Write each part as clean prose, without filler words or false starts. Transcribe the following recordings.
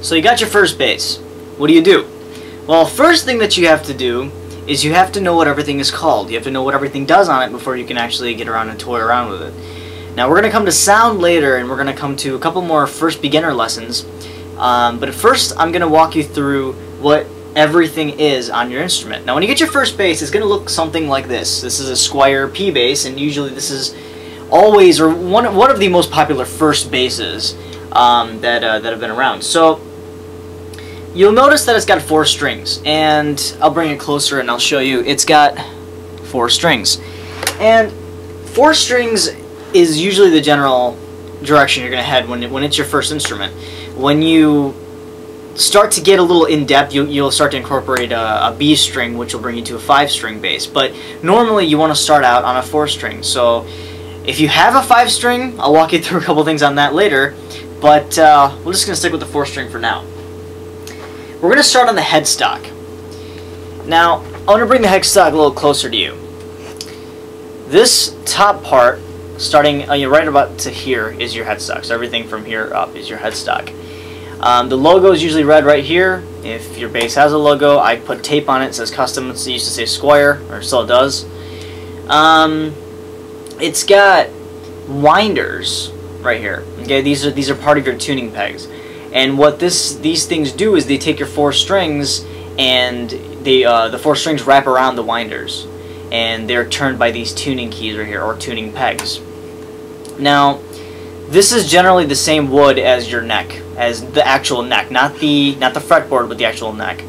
So you got your first bass. What do you do? Well, first thing that you have to do is you have to know what everything is called. You have to know what everything does on it before you can actually get around and toy around with it. Now we're going to come to sound later, and we're going to come to a couple more first beginner lessons. But first I'm going to walk you through what everything is on your instrument. Now when you get your first bass, it's going to look something like this. This is a Squier P bass, and usually this is always, or one of the most popular first basses that have been around. So you'll notice that it's got 4 strings, and I'll bring it closer and I'll show you. It's got 4 strings, and 4 strings is usually the general direction you're going to head when it's your first instrument. When you start to get a little in-depth, you'll start to incorporate a B string, which will bring you to a 5-string bass. But normally you want to start out on a 4-string. So if you have a 5-string, I'll walk you through a couple things on that later. But we're just going to stick with the 4-string for now. We're going to start on the headstock. Now, I want to bring the headstock a little closer to you. This top part, starting right about to here, is your headstock. So everything from here up is your headstock. The logo is usually red right here. If your bass has a logo, I put tape on it. It says custom. It used to say Squier, or still it does. It's got winders right here. Okay, these are part of your tuning pegs. And what these things do is they take your 4 strings, and the 4 strings wrap around the winders, and they're turned by these tuning keys right here, or tuning pegs. Now, this is generally the same wood as your neck, as the actual neck, not the fretboard, but the actual neck.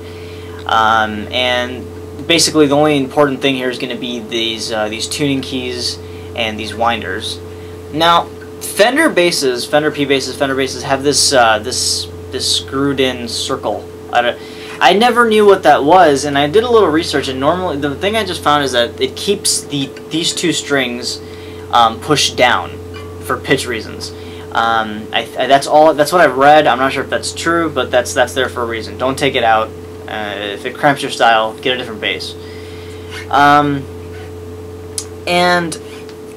And basically, the only important thing here is going to be these tuning keys and these winders. Now, Fender basses, Fender P basses, Fender basses have this screwed-in circle. I never knew what that was, and I did a little research. And normally, the thing I just found is that it keeps these 2 strings pushed down for pitch reasons. That's what I've read. I'm not sure if that's true, but that's there for a reason. Don't take it out. If it cramps your style, get a different bass. And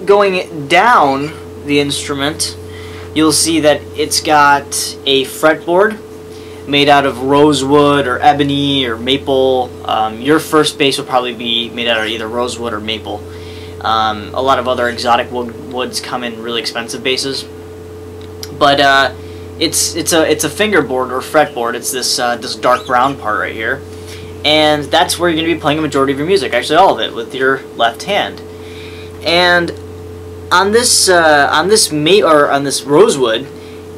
going down the instrument, you'll see that it's got a fretboard made out of rosewood or ebony or maple. Your first bass will probably be made out of either rosewood or maple. A lot of other exotic woods come in really expensive basses, but it's a fingerboard or fretboard. It's this dark brown part right here, and that's where you're going to be playing a majority of your music, actually all of it, with your left hand. And on this rosewood,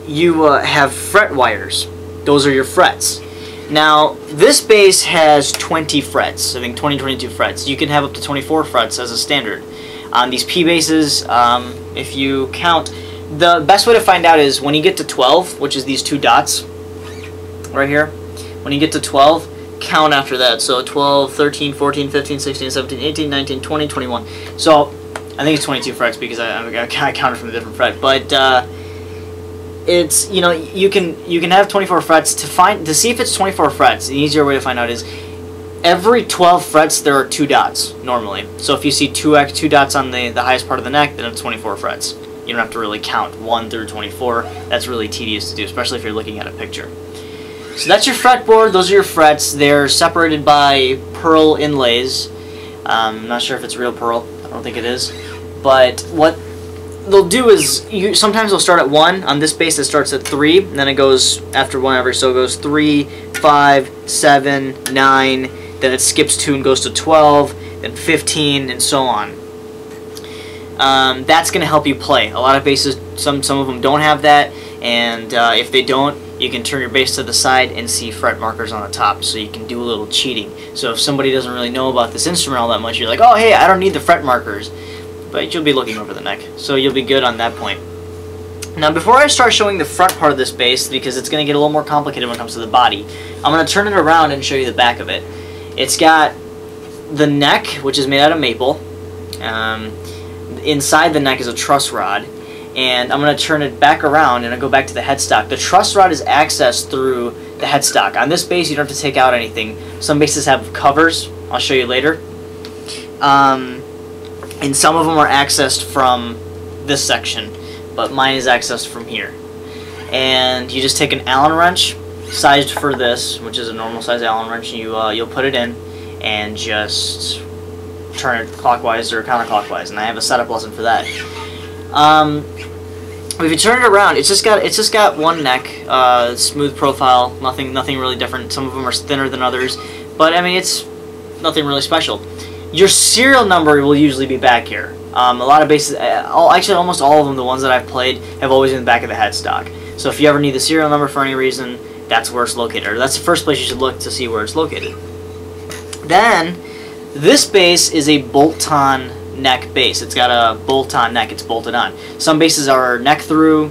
you have fret wires. Those are your frets. Now, this bass has 20 frets, I think 22 frets. You can have up to 24 frets as a standard. On these P basses, if you count, the best way to find out is when you get to 12, which is these 2 dots right here. When you get to 12, count after that. So 12, 13, 14, 15, 16, 17, 18, 19, 20, 21. So I think it's 22 frets because I counted from a different fret. But it's, you know, you can have 24 frets. To see if it's 24 frets, an easier way to find out is every 12 frets there are 2 dots normally. So if you see 2 dots on the highest part of the neck, then it's 24 frets. You don't have to really count 1 through 24. That's really tedious to do, especially if you're looking at a picture. So that's your fretboard. Those are your frets. They're separated by pearl inlays. I'm not sure if it's real pearl. I don't think it is. But what they'll do is, sometimes they'll start at 1. On this bass it starts at 3, and then it goes after 1 ever, so it goes 3, 5, 7, 9, then it skips 2 and goes to 12, then 15, and so on. That's going to help you play. A lot of basses, some of them don't have that, and if they don't, you can turn your bass to the side and see fret markers on the top, so you can do a little cheating. So if somebody doesn't really know about this instrument all that much, you're like, oh hey, I don't need the fret markers. But you'll be looking over the neck, so you'll be good on that point. Now, before I start showing the front part of this bass, because it's going to get a little more complicated when it comes to the body, I'm going to turn it around and show you the back of it. It's got the neck, which is made out of maple. Inside the neck is a truss rod, and I'm going to turn it back around and I'll go back to the headstock. The truss rod is accessed through the headstock. On this bass, you don't have to take out anything. Some basses have covers. I'll show you later. And some of them are accessed from this section, but mine is accessed from here. And you just take an Allen wrench sized for this, which is a normal size Allen wrench. You'll put it in and just turn it clockwise or counterclockwise, and I have a setup lesson for that. If you turn it around, it's just got one neck, smooth profile, nothing really different. Some of them are thinner than others, but I mean it's nothing really special. Your serial number will usually be back here. A lot of bases, actually almost all of them, the ones that I've played, have always been back of the headstock. So if you ever need the serial number for any reason, that's where it's located. Or that's the first place you should look to see where it's located. Then, this base is a bolt-on neck base. It's got a bolt-on neck. It's bolted on. Some bases are neck through,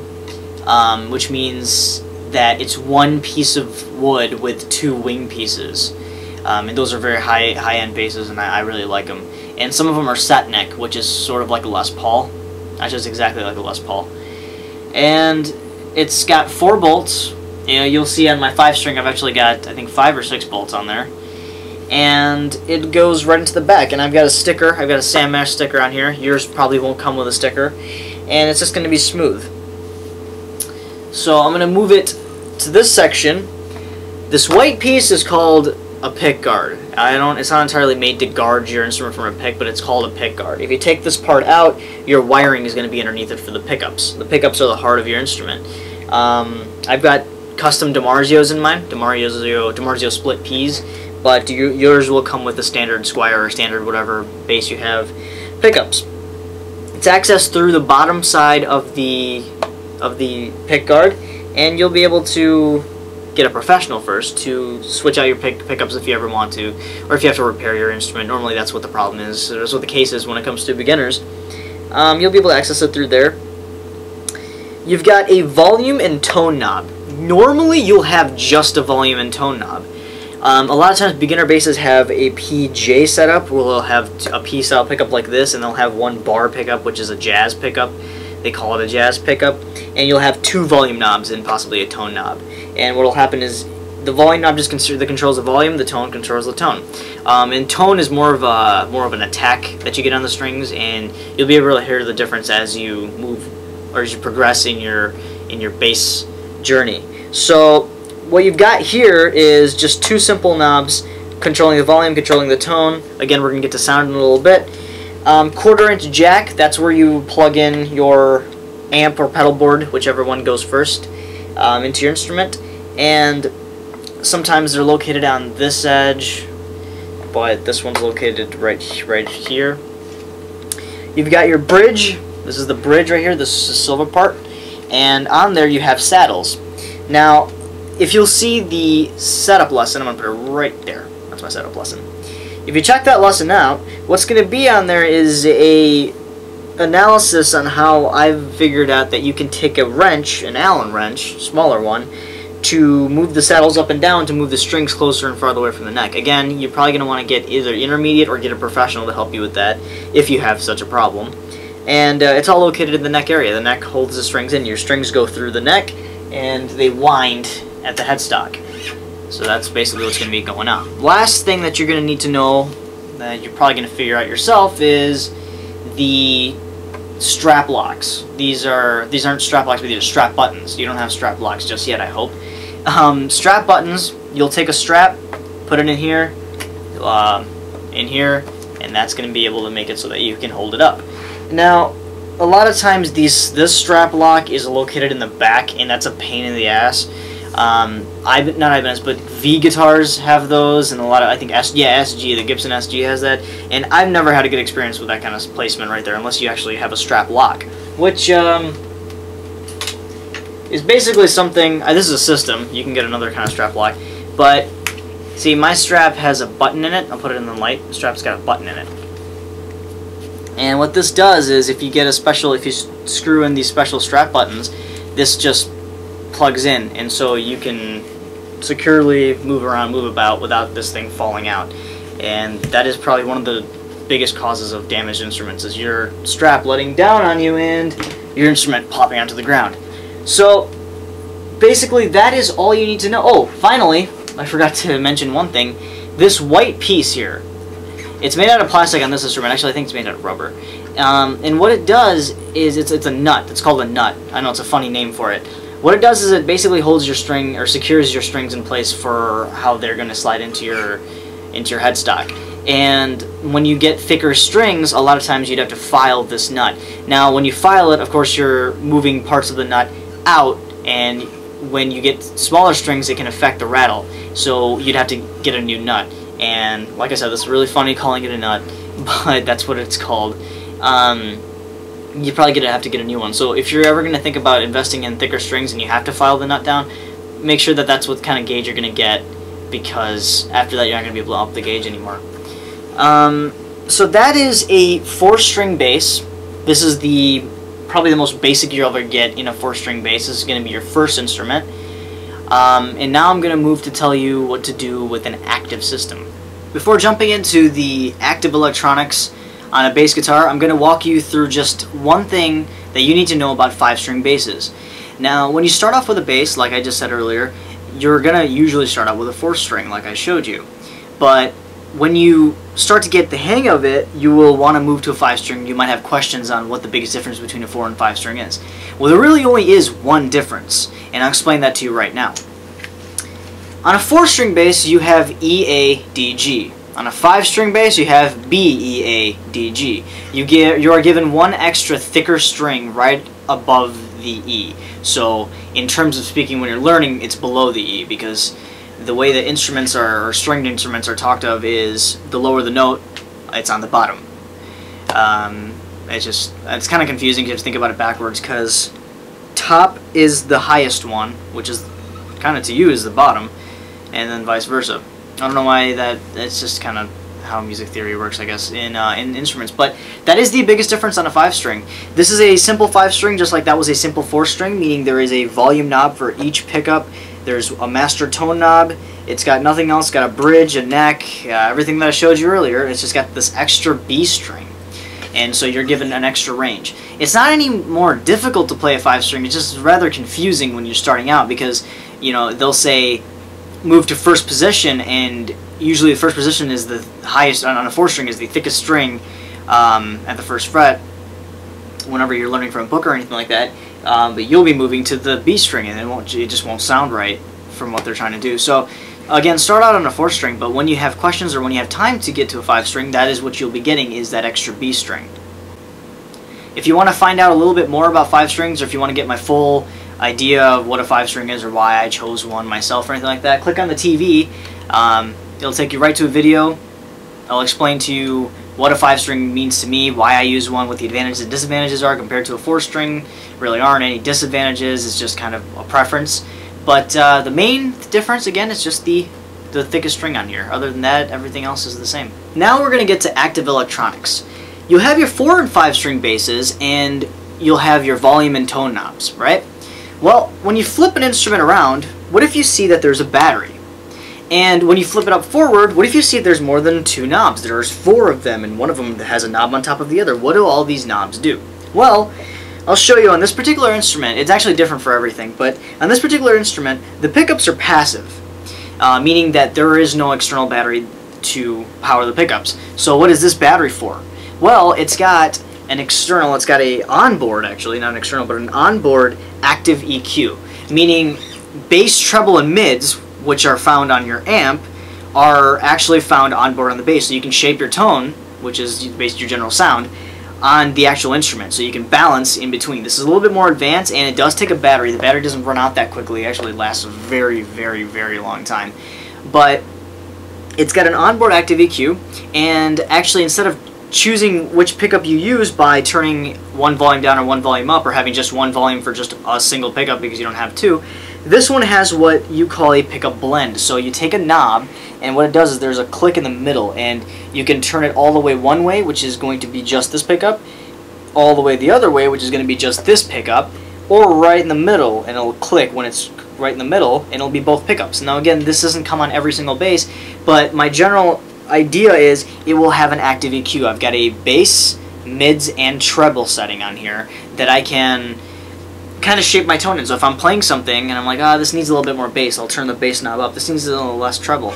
which means that it's one piece of wood with two wing pieces. And those are very high-end bases, and I really like them. And some of them are set neck, which is sort of like a Les Paul. Actually, it's exactly like a Les Paul. And it's got 4 bolts. You know, you'll see on my 5-string I've actually got, I think, 5 or 6 bolts on there. And it goes right into the back. And I've got a sticker. I've got a Sam Mash sticker on here. Yours probably won't come with a sticker. And it's just going to be smooth. So I'm going to move it to this section. This white piece is called a pick guard. It's not entirely made to guard your instrument from a pick, but it's called a pick guard. If you take this part out, your wiring is going to be underneath it for the pickups. The pickups are the heart of your instrument. I've got custom DiMarzios in mine, DiMarzio split Ps, but yours will come with the standard Squier or standard whatever base you have pickups. It's accessed through the bottom side of the pick guard, and you'll be able to get a professional first to switch out your pickups if you ever want to, or if you have to repair your instrument. Normally that's what the problem is. That's what the case is when it comes to beginners. You'll be able to access it through there. You've got a volume and tone knob. Normally you'll have just a volume and tone knob. A lot of times beginner bases have a PJ setup where they'll have a P-style pickup like this, and they'll have one bar pickup, which is a jazz pickup. They call it a jazz pickup. And you'll have 2 volume knobs and possibly a tone knob. And what will happen is the volume knob just controls the volume, the tone controls the tone. And tone is more of an attack that you get on the strings, and you'll be able to hear the difference as you move or as you progress in your bass journey. So what you've got here is just 2 simple knobs controlling the volume, controlling the tone. Again, we're gonna get to sound in a little bit. 1/4-inch jack, that's where you plug in your amp or pedal board, whichever one goes first, into your instrument. And sometimes they're located on this edge, but this one's located right here. You've got your bridge. This is the bridge right here. This is the silver part. And on there you have saddles. Now, if you'll see the setup lesson, I'm going to put it right there. That's my setup lesson. If you check that lesson out, what's going to be on there is a analysis on how I've figured out that you can take a wrench, an Allen wrench, smaller one, to move the saddles up and down to move the strings closer and farther away from the neck. Again, you're probably going to want to get either intermediate or get a professional to help you with that if you have such a problem. And it's all located in the neck area. The neck holds the strings in. Your strings go through the neck and they wind at the headstock. So that's basically what's going to be going on. Last thing that you're going to need to know that you're probably going to figure out yourself is the strap locks. These aren't strap locks, but these are strap buttons. You don't have strap locks just yet, I hope. Strap buttons, you'll take a strap, put it in here, and that's going to be able to make it so that you can hold it up. Now, a lot of times this strap lock is located in the back, and that's a pain in the ass. Not Ibanez, but V guitars have those, and a lot of, I think, SG, the Gibson SG has that, and I've never had a good experience with that kind of placement right there, unless you actually have a strap lock, which is basically something, this is a system, you can get another kind of strap lock, but, see, my strap has a button in it. I'll put it in the light. The strap's got a button in it. And what this does is, if you screw in these special strap buttons, this just plugs in, and so you can securely move about without this thing falling out. And that is probably one of the biggest causes of damaged instruments, is your strap letting down on you and your instrument popping onto the ground. So basically that is all you need to know. Oh, finally, I forgot to mention one thing. This white piece here, it's made out of plastic on this instrument. Actually, I think it's made out of rubber. And what it does is it's a nut. It's called a nut. I know it's a funny name for it. What it does is it basically holds your string, or secures your strings in place for how they're going to slide into your headstock. And when you get thicker strings, a lot of times you'd have to file this nut. Now when you file it, of course you're moving parts of the nut out, and when you get smaller strings it can affect the rattle, so you'd have to get a new nut. And like I said, this is really funny calling it a nut, but that's what it's called. You probably have to get a new one. So if you're ever going to think about investing in thicker strings and you have to file the nut down, make sure that that's what kind of gauge you're going to get, because after that you're not going to be able to up the gauge anymore. So that is a 4-string bass. This is probably the most basic you'll ever get in a 4-string bass. This is going to be your first instrument. And now I'm going to move to tell you what to do with an active system. Before jumping into the active electronics on a bass guitar, I'm going to walk you through just one thing that you need to know about 5-string basses. Now, when you start off with a bass, like I just said earlier, you're going to usually start out with a 4-string, like I showed you. But when you start to get the hang of it, you will want to move to a 5-string. You might have questions on what the biggest difference between a 4 and 5-string is. Well, there really only is one difference, and I'll explain that to you right now. On a 4-string bass, you have E, A, D, G. On a 5-string bass, you have B, E, A, D, G. You are given one extra thicker string right above the E. So, in terms of speaking, when you're learning, it's below the E, because the way that instruments or stringed instruments are talked of is the lower the note, it's on the bottom. It's kind of confusing. You have to think about it backwards, because top is the highest one, which is kind of to you is the bottom, and then vice versa. I don't know why it's just kind of how music theory works, I guess, in instruments. But that is the biggest difference on a 5-string. This is a simple 5-string, just like that was a simple 4-string, meaning there is a volume knob for each pickup. There's a master tone knob. It's got nothing else. It's got a bridge, a neck, everything that I showed you earlier. It's just got this extra B string, and so you're given an extra range. It's not any more difficult to play a 5-string. It's just rather confusing when you're starting out, because they'll say move to first position, and usually the first position is the highest on a 4-string, is the thickest string at the first fret whenever you're learning from a book or anything like that. But you'll be moving to the B string, and it just won't sound right from what they're trying to do. So again, start out on a 4-string, but when you have questions or when you have time to get to a 5-string, that is what you'll be getting, is that extra B string. If you want to find out a little bit more about 5-strings, or if you want to get my full idea of what a 5-string is or why I chose one myself or anything like that, click on the TV. It'll take you right to a video. I'll explain to you what a 5-string means to me, why I use one, what the advantages and disadvantages are compared to a 4-string. Really aren't any disadvantages, it's just kind of a preference. But the main difference, again, is just the thickest string on here. Other than that, everything else is the same. Now we're going to get to active electronics. You'll have your 4- and 5-string basses, and you'll have your volume and tone knobs, right? Well, when you flip an instrument around, what if you see that there's a battery? And when you flip it up forward, what if you see there's more than 2 knobs? There's 4 of them, and one of them has a knob on top of the other. What do all these knobs do? Well, I'll show you on this particular instrument. It's actually different for everything, but on this particular instrument, the pickups are passive, meaning that there is no external battery to power the pickups. So what is this battery for? Well, it's got an external, it's got a onboard, actually, not an external, but an onboard active EQ, meaning bass, treble, and mids, which are found on your amp, are actually found onboard on the bass. So you can shape your tone, which is basically your general sound, on the actual instrument, so you can balance in between. This is a little bit more advanced, and it does take a battery. The battery doesn't run out that quickly. It actually lasts a very, very, very long time. But it's got an onboard active EQ, and actually instead of choosing which pickup you use by turning one volume down or one volume up, or having just one volume for just a single pickup because you don't have 2, this one has what you call a pickup blend. So you take a knob, and what it does is there's a click in the middle, and you can turn it all the way one way, which is going to be just this pickup, all the way the other way, which is going to be just this pickup, or right in the middle, and it'll click when it's right in the middle, and it'll be both pickups. Now again, this doesn't come on every single bass, but my general idea is it will have an active EQ. I've got a bass, mids, and treble setting on here that I can kind of shape my tone in. So if I'm playing something and I'm like, this needs a little bit more bass, I'll turn the bass knob up. This needs a little less treble.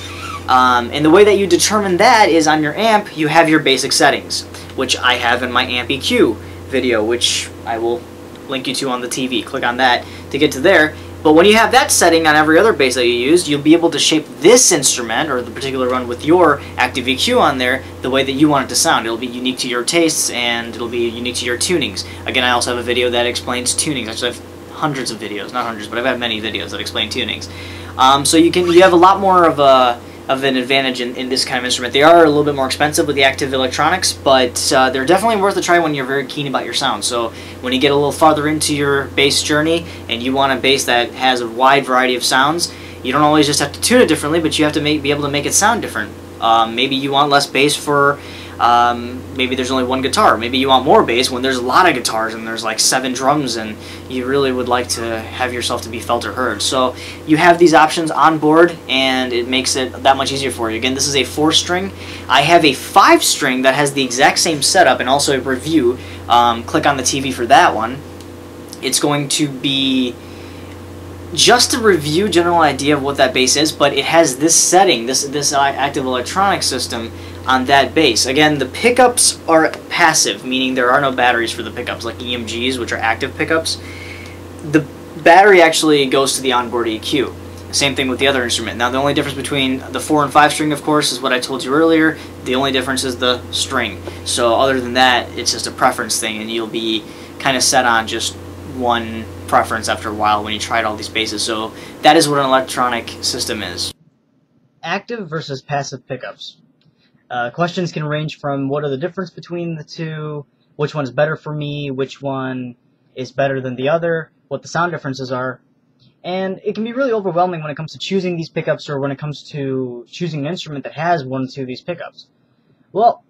And the way that you determine that is on your amp, you have your basic settings, which I have in my amp EQ video, which I will link you to on the TV. Click on that to get to there. But when you have that setting on every other bass that you use, you'll be able to shape this instrument, or the particular one with your active EQ on there, the way that you want it to sound. It'll be unique to your tastes, and it'll be unique to your tunings. Again, I also have a video that explains tunings. Actually, I have hundreds of videos, not hundreds, but I've had many videos that explain tunings. So you have a lot more of an advantage in this kind of instrument. They are a little bit more expensive with the active electronics, but they're definitely worth a try when you're very keen about your sound. So when you get a little farther into your bass journey and you want a bass that has a wide variety of sounds, you don't always just have to tune it differently, but you have to be able to make it sound different. Maybe you want less bass for maybe there's only one guitar. Maybe you want more bass when there's a lot of guitars and there's like 7 drums, and you really would like to have yourself to be felt or heard. So you have these options on board, and it makes it that much easier for you. Again, this is a 4-string. I have a 5-string that has the exact same setup and also a review. Click on the TV for that one. It's going to be just a review, general idea of what that bass is, but it has this setting, this active electronic system on that bass. Again, the pickups are passive, meaning there are no batteries for the pickups, like EMGs, which are active pickups. The battery actually goes to the onboard EQ. Same thing with the other instrument. Now, the only difference between the 4 and 5 string, of course, is what I told you earlier. The only difference is the string. So other than that, it's just a preference thing, and you'll be kind of set on just one preference after a while when you tried all these basses. So that is what an electronic system is. Active versus passive pickups. Questions can range from what are the difference between the two, which one's better for me, which one is better than the other, what the sound differences are. And it can be really overwhelming when it comes to choosing these pickups, or when it comes to choosing an instrument that has one or two of these pickups. Well,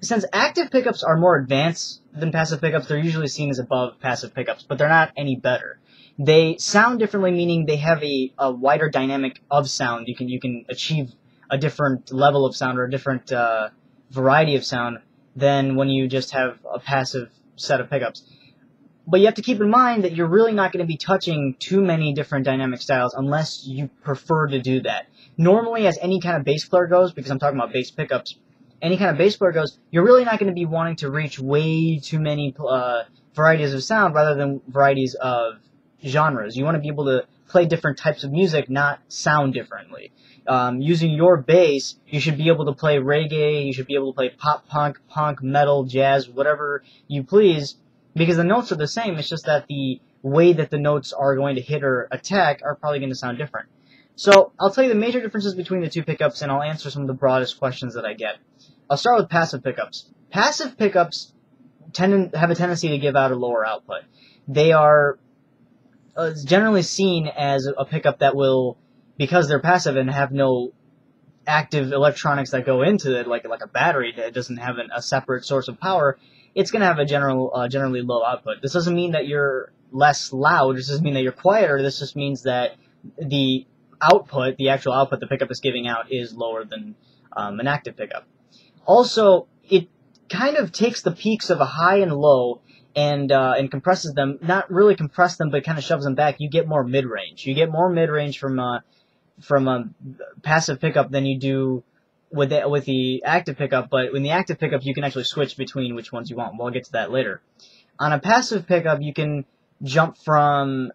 since active pickups are more advanced than passive pickups, they're usually seen as above passive pickups, but they're not any better. They sound differently, meaning they have a wider dynamic of sound. You can achieve a different level of sound, or a different variety of sound, than when you just have a passive set of pickups. But you have to keep in mind that you're really not going to be touching too many different dynamic styles unless you prefer to do that. Normally, as any kind of bass player goes, because I'm talking about bass pickups, any kind of bass player goes, you're really not going to be wanting to reach way too many varieties of sound rather than varieties of genres. You want to be able to play different types of music, not sound differently. Using your bass, you should be able to play reggae, you should be able to play pop, punk, metal, jazz, whatever you please, because the notes are the same. It's just that the way that the notes are going to hit or attack are probably going to sound different. So I'll tell you the major differences between the two pickups, and I'll answer some of the broadest questions that I get. I'll start with passive pickups. Passive pickups have a tendency to give out a lower output. They are generally seen as a pickup that will, because they're passive and have no active electronics that go into it, like a battery that doesn't have a separate source of power, it's going to have a generally low output. This doesn't mean that you're less loud. This doesn't mean that you're quieter. This just means that the output, the actual output the pickup is giving out, is lower than an active pickup. Also, it kind of takes the peaks of a high and low and compresses them. Not really compress them, but kind of shoves them back. You get more mid-range. You get more mid-range from a passive pickup than you do with the active pickup. But in the active pickup, you can actually switch between which ones you want. We'll get to that later. On a passive pickup, you can jump from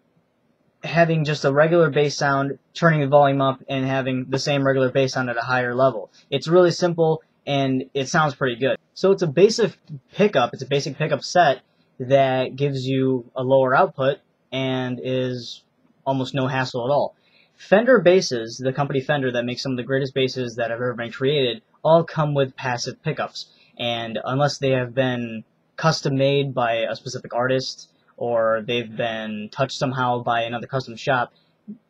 having just a regular bass sound, turning the volume up, and having the same regular bass sound at a higher level. It's really simple, and it sounds pretty good. So it's a basic pickup. It's a basic pickup set that gives you a lower output and is almost no hassle at all. Fender basses, the company Fender that makes some of the greatest basses that have ever been created, all come with passive pickups. And unless they have been custom made by a specific artist, or they've been touched somehow by another custom shop,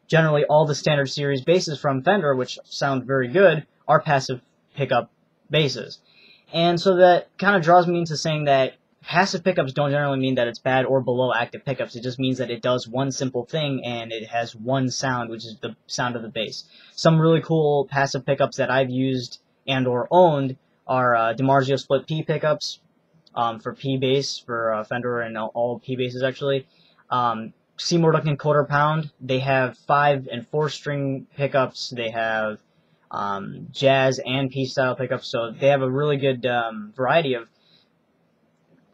generally all the standard series basses from Fender, which sound very good, are passive pickup basses. And so that kind of draws me into saying that passive pickups don't generally mean that it's bad or below active pickups. It just means that it does one simple thing, and it has one sound, which is the sound of the bass. Some really cool passive pickups that I've used and or owned are DiMarzio split P pickups for P bass, for Fender and all P basses actually. Seymour Duncan quarter pound. They have 5 and 4 string pickups. They have jazz and P style pickups, so they have a really good variety of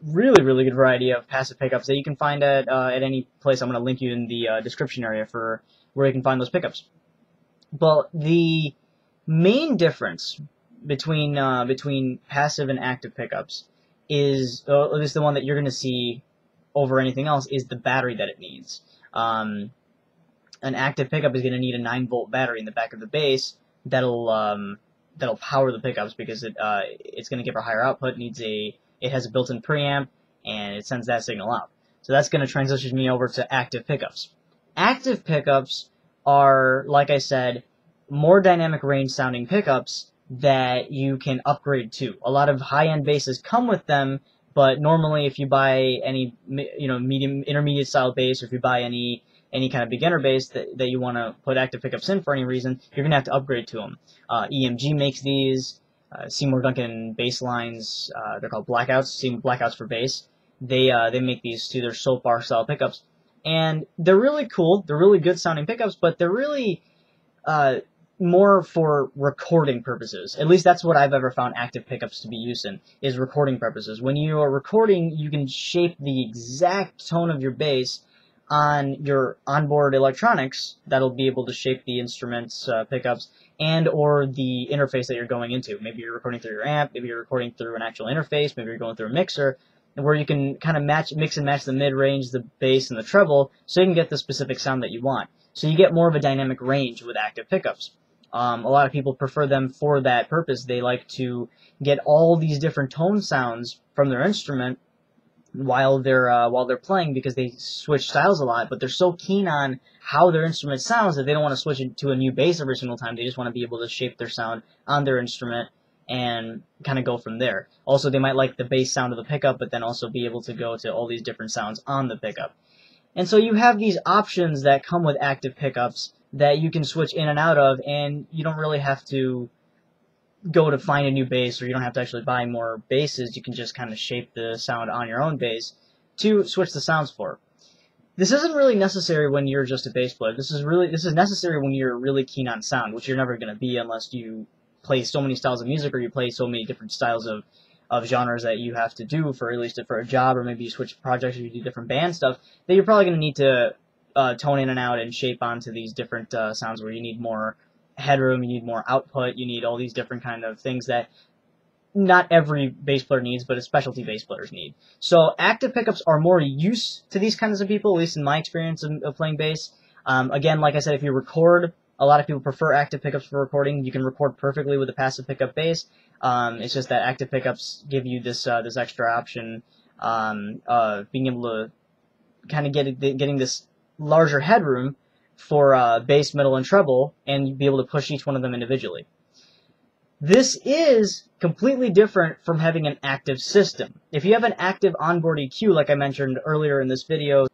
really good variety of passive pickups that you can find at any place. I'm going to link you in the description area for where you can find those pickups. But the main difference between passive and active pickups is, at least the one that you're going to see over anything else, is the battery that it needs. An active pickup is going to need a 9-volt battery in the back of the bass that'll power the pickups, because it's going to give a higher output. It has a built-in preamp, and it sends that signal out. So that's going to transition me over to active pickups. Active pickups are, like I said, more dynamic range sounding pickups that you can upgrade to. A lot of high-end basses come with them, but normally if you buy any medium intermediate style bass, or if you buy any kind of beginner bass that you want to put active pickups in for any reason, you're going to have to upgrade to them. EMG makes these. Seymour Duncan bass lines, they're called Blackouts, Seymour Blackouts for bass. They make these too. They're Soulfar style pickups, and they're really cool. They're really good sounding pickups, but they're really more for recording purposes. At least that's what I've ever found active pickups to be used in, is recording purposes. When you are recording, you can shape the exact tone of your bass on your onboard electronics that'll be able to shape the instrument's pickups and or the interface that you're going into. Maybe you're recording through your amp, maybe you're recording through an actual interface, maybe you're going through a mixer, where you can kind of mix and match the mid-range, the bass, and the treble, so you can get the specific sound that you want. So you get more of a dynamic range with active pickups. A lot of people prefer them for that purpose. They like to get all these different tone sounds from their instrument while they're playing, because they switch styles a lot, but they're so keen on how their instrument sounds that they don't want to switch it to a new bass every single time. They just want to be able to shape their sound on their instrument and kind of go from there. Also, they might like the bass sound of the pickup, but then also be able to go to all these different sounds on the pickup. And so you have these options that come with active pickups that you can switch in and out of, and you don't really have to go to find a new bass, or you don't have to actually buy more basses. You can just kind of shape the sound on your own bass to switch the sounds for. This isn't really necessary when you're just a bass player. This is necessary when you're really keen on sound, which you're never going to be unless you play so many styles of music, or you play so many different styles of genres that you have to do for at least for a job, or maybe you switch projects, or you do different band stuff, that you're probably going to need to tone in and out and shape onto these different sounds where you need more headroom, you need more output, you need all these different kind of things that not every bass player needs, but specialty bass players need. So active pickups are more use to these kinds of people, at least in my experience of playing bass. Again, like I said, if you record, a lot of people prefer active pickups for recording. You can record perfectly with a passive pickup bass. It's just that active pickups give you this extra option, being able to kind of getting this larger headroom for bass, middle, and treble, and be able to push each one of them individually. This is completely different from having an active system. If you have an active onboard EQ, like I mentioned earlier in this video,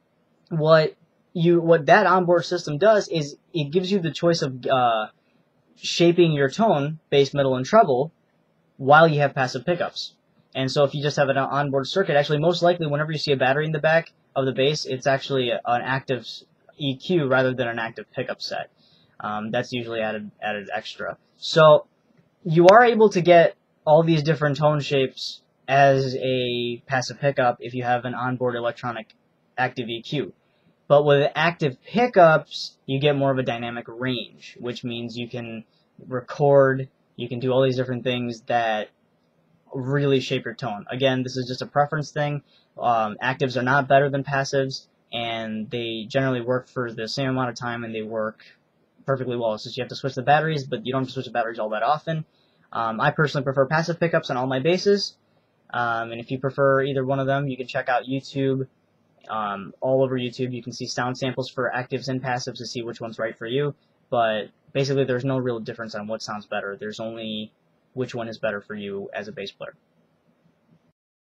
what that onboard system does is it gives you the choice of shaping your tone, bass, middle, and treble, while you have passive pickups. And so if you just have an onboard circuit, actually most likely whenever you see a battery in the back of the bass, it's actually an active EQ rather than an active pickup set. That's usually added extra. So you are able to get all these different tone shapes as a passive pickup if you have an onboard electronic active EQ. But with active pickups, you get more of a dynamic range, which means you can record, you can do all these different things that really shape your tone. Again, this is just a preference thing. Actives are not better than passives, and they generally work for the same amount of time, and they work perfectly well. It's just you have to switch the batteries, but you don't have to switch the batteries all that often. I personally prefer passive pickups on all my basses, and if you prefer either one of them, you can check out YouTube. All over YouTube, you can see sound samples for actives and passives to see which one's right for you, but basically there's no real difference on what sounds better. There's only which one is better for you as a bass player.